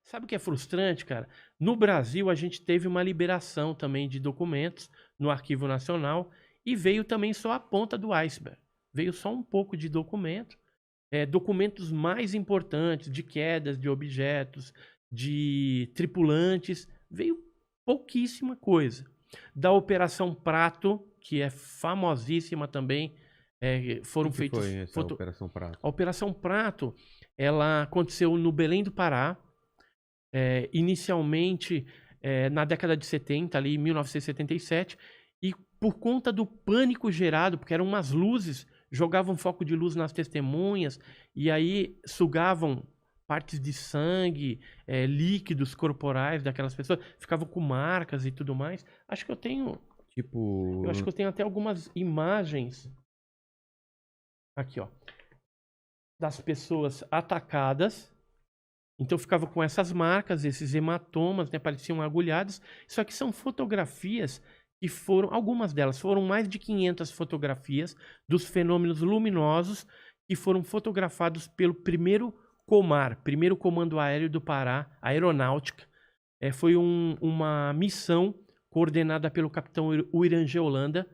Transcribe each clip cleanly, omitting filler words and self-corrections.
Sabe o que é frustrante, cara? No Brasil, a gente teve uma liberação também de documentos no Arquivo Nacional e veio também só a ponta do iceberg. Veio só um pouco de documento, documentos mais importantes de quedas de objetos, de tripulantes, veio pouquíssima coisa. Da Operação Prato, que é famosíssima também, foram Que foi feitos essa Operação Prato? A Operação Prato, ela aconteceu no Belém do Pará, inicialmente na década de 70, ali em 1977, e por conta do pânico gerado, porque eram umas luzes, jogavam foco de luz nas testemunhas, e aí sugavam partes de sangue, líquidos corporais daquelas pessoas, ficavam com marcas e tudo mais. Acho que eu tenho Tipo, até algumas imagens aqui, ó, das pessoas atacadas. Então ficava com essas marcas, esses hematomas, né, pareciam agulhados. Só que são fotografias que foram, algumas delas foram mais de 500 fotografias dos fenômenos luminosos que foram fotografados pelo primeiro COMAR, primeiro Comando Aéreo do Pará, Aeronáutica. Foi uma missão coordenada pelo capitão Uirangê Holanda,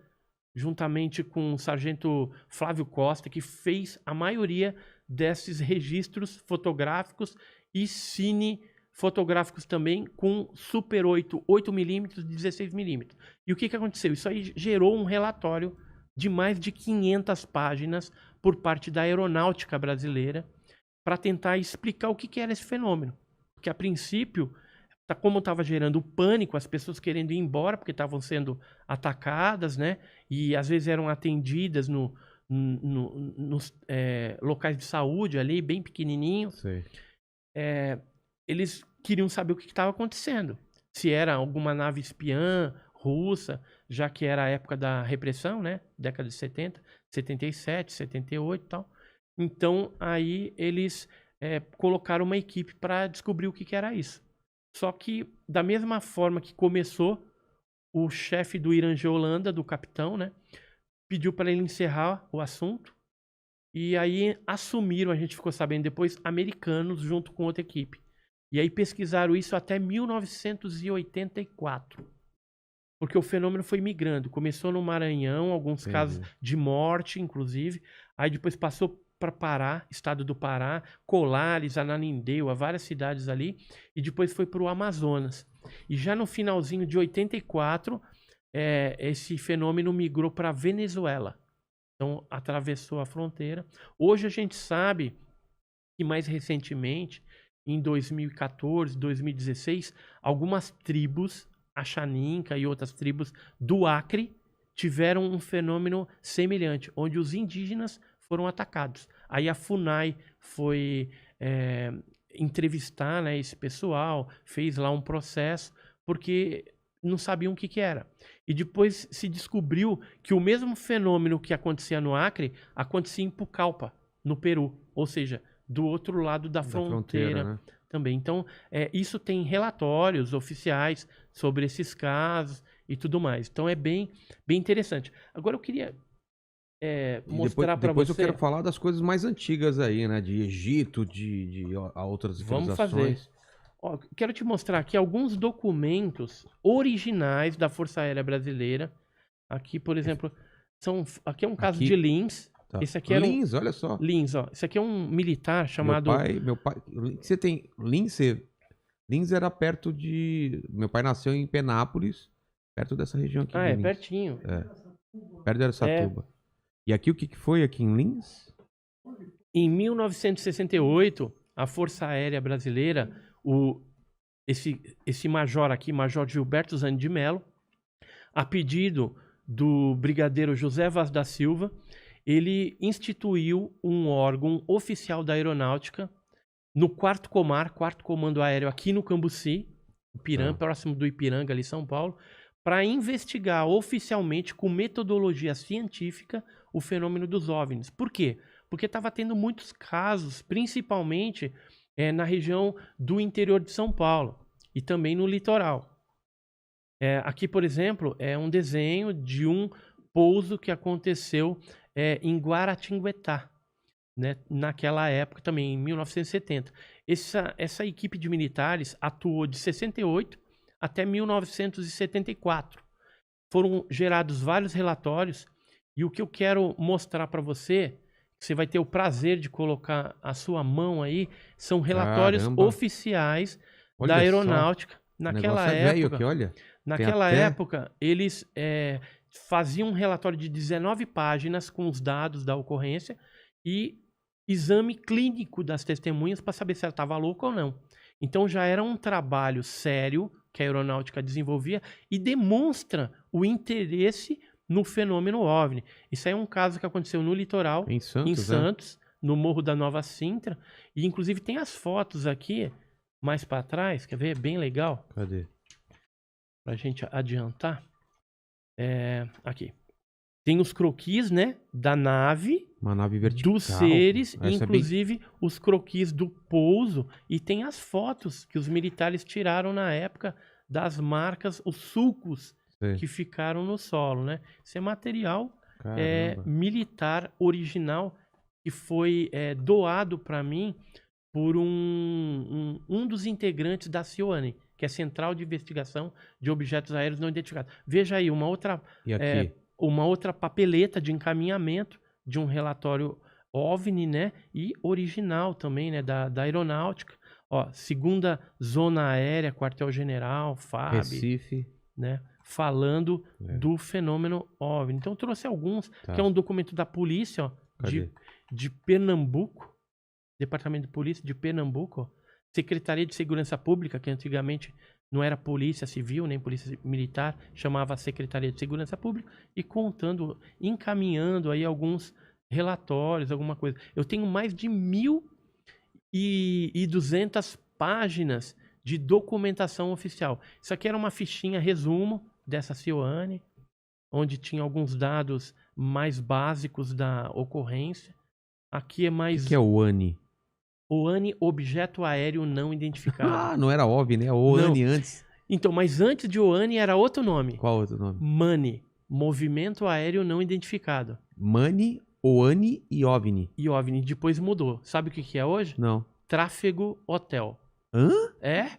juntamente com o sargento Flávio Costa, que fez a maioria desses registros fotográficos e cine fotográficos também com Super 8, 8mm e 16mm. E o que aconteceu? Isso aí gerou um relatório de mais de 500 páginas por parte da aeronáutica brasileira para tentar explicar o que era esse fenômeno. Porque a princípio, como estava gerando pânico, as pessoas querendo ir embora porque estavam sendo atacadas, né? E às vezes eram atendidas nos locais de saúde ali, bem pequenininhos. sei. Eles queriam saber o que estava acontecendo. Se era alguma nave espiã russa, já que era a época da repressão, né? Década de 70, 77, 78 e tal. Então, aí eles colocaram uma equipe para descobrir o que era isso. Só que, da mesma forma que começou, o chefe do Irangê Holanda, do capitão, né? Pediu para ele encerrar o assunto. E aí assumiram, a gente ficou sabendo depois, americanos junto com outra equipe. E aí pesquisaram isso até 1984. Porque o fenômeno foi migrando. Começou no Maranhão, alguns casos Entendi. de morte, inclusive. Aí depois passou para Pará, estado do Pará, Colares, Ananindeua, várias cidades ali. E depois foi para o Amazonas. E já no finalzinho de 84, esse fenômeno migrou para a Venezuela. Então atravessou a fronteira. Hoje a gente sabe que mais recentemente, em 2014, 2016, algumas tribos, a Xaninca e outras tribos do Acre, tiveram um fenômeno semelhante, onde os indígenas foram atacados. Aí a FUNAI foi entrevistar, né, esse pessoal, fez lá um processo, porque não sabiam o que era. E depois se descobriu que o mesmo fenômeno que acontecia no Acre, acontecia em Pucallpa, no Peru. Ou seja, do outro lado da Da fronteira, fronteira né? também. Então, isso tem relatórios oficiais sobre esses casos e tudo mais. Então, é bem, bem interessante. Agora, eu queria E depois, mostrar para depois eu quero você. falar das coisas mais antigas aí, né? De Egito, a outras Vamos fazer. civilizações. Ó, quero te mostrar aqui alguns documentos originais da Força Aérea Brasileira. Aqui, por exemplo, aqui é um caso de Aqui, Lins. tá. Esse aqui era um Lins, olha só. Lins, ó. Esse aqui é um militar chamado. Meu pai, você tem Lins, Lins era perto de, meu pai nasceu em Penápolis, perto dessa região aqui Ah, de é Lins. pertinho. Perto de É, Araçatuba. E aqui o que foi aqui em Lins? em 1968, a Força Aérea Brasileira, esse major aqui, Major Gilberto Zani de Mello, a pedido do brigadeiro José Vaz da Silva, ele instituiu um órgão oficial da aeronáutica no 4º Comar, 4º Comando Aéreo aqui no Cambuci, Tá. próximo do Ipiranga, ali São Paulo, para investigar oficialmente com metodologia científica o fenômeno dos OVNIs. Por quê? Porque estava tendo muitos casos, principalmente na região do interior de São Paulo e também no litoral. Aqui, por exemplo, é um desenho de um pouso que aconteceu em Guaratinguetá. né, naquela época também, em 1970. Essa equipe de militares atuou de 68 até 1974. Foram gerados vários relatórios e o que eu quero mostrar para você, que você vai ter o prazer de colocar a sua mão aí, são relatórios Caramba. oficiais Olha da só. aeronáutica. O Naquela negócio é velho época, aqui, olha. naquela até- época, eles faziam um relatório de 19 páginas com os dados da ocorrência e exame clínico das testemunhas para saber se ela estava louca ou não. Então já era um trabalho sério que a aeronáutica desenvolvia e demonstra o interesse no fenômeno OVNI. Isso aí é um caso que aconteceu no litoral, Em Santos, em Santos, no Morro da Nova Sintra, e inclusive tem as fotos aqui, mais para trás, quer ver? Bem legal, Cadê? para a gente adiantar. Aqui. Tem os croquis, né, da nave, Uma nave vertical. dos seres, Essa é bem- inclusive os croquis do pouso, e tem as fotos que os militares tiraram na época das marcas, os sulcos Sei. que ficaram no solo, né? Isso é material Caramba. militar original que foi doado para mim por um dos integrantes da CIOANI, que é Central de Investigação de Objetos Aéreos Não Identificados. Veja aí, uma E aqui? outra papeleta de encaminhamento de um relatório OVNI, né? E original também, né? Da aeronáutica. Ó, segunda Zona Aérea, Quartel-General, FAB, Recife. né? Falando É. do fenômeno OVNI. Então, eu trouxe alguns, Tá. que é um documento da polícia, ó, Cadê? de Pernambuco, Departamento de Polícia de Pernambuco, ó, Secretaria de Segurança Pública, que antigamente não era Polícia Civil, nem Polícia Militar, chamava Secretaria de Segurança Pública, e contando, encaminhando aí alguns relatórios, alguma coisa. Eu tenho mais de 1.200 páginas de documentação oficial. Isso aqui era uma fichinha resumo dessa CIOANI, onde tinha alguns dados mais básicos da ocorrência. Aqui é O mais que é o ANI? OANI, Objeto Aéreo Não Identificado. Ah, não era OVNI, né? O Não. ANI antes. Então, mas antes de OANI era outro nome. Qual outro nome? MANI, Movimento Aéreo Não Identificado. MANI, OANI e OVNI. E OVNI depois mudou. Sabe o que é hoje? Não. Tráfego Hotel. Hã? É?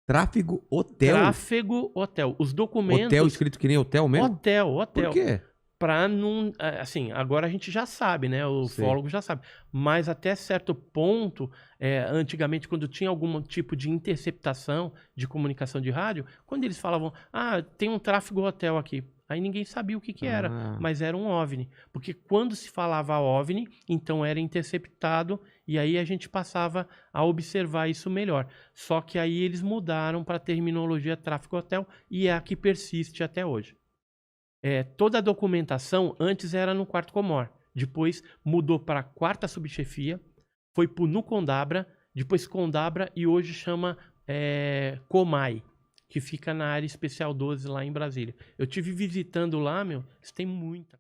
Tráfego hotel. Tráfego Hotel. Os documentos... Hotel escrito que nem hotel mesmo? Hotel. Por quê? Pra não... Assim, agora a gente já sabe, né? O Sei. ufólogo já sabe. Mas até certo ponto, antigamente, quando tinha algum tipo de interceptação de comunicação de rádio, quando eles falavam, tem um tráfego hotel aqui. Aí ninguém sabia o que era, mas era um OVNI. Porque quando se falava OVNI, então era interceptado, e aí a gente passava a observar isso melhor. Só que aí eles mudaram para a terminologia tráfego hotel, e é a que persiste até hoje. Toda a documentação antes era no 4º Comor, depois mudou para a 4ª Subchefia, foi para o Nucondabra, depois Condabra e hoje chama Comai, que fica na área especial 12 lá em Brasília. Eu tive visitando lá, isso tem muita